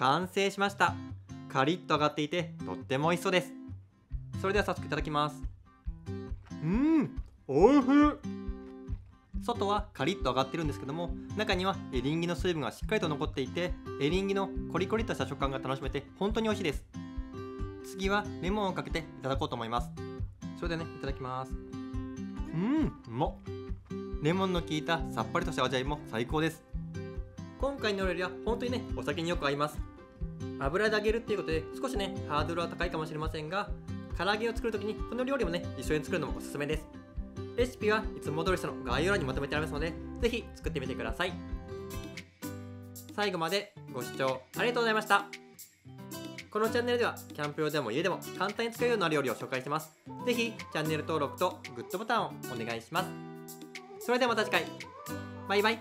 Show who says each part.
Speaker 1: 完成しました。カリッと揚がっていてとっても美味しそうです。それでは早速いただきます。おいしい。外はカリッと揚がってるんですけども、中にはエリンギの水分がしっかりと残っていて、エリンギのコリコリとした食感が楽しめて本当に美味しいです。次はレモンをかけていただこうと思います。それではね、いただきます。うまっ。レモンの効いたさっぱりとした味わいも最高です。今回の料理は本当にね、お酒によく合います。油で揚げるっていうことで少しね、ハードルは高いかもしれませんが、唐揚げを作るときにこの料理もね、一緒に作るのもおすすめです。レシピはいつも通りの概要欄にまとめてありますので、ぜひ作ってみてください。最後までご視聴ありがとうございました。このチャンネルではキャンプ用でも家でも簡単に作れるような料理を紹介してます。ぜひチャンネル登録とグッドボタンをお願いします。それではまた次回。バイバイ。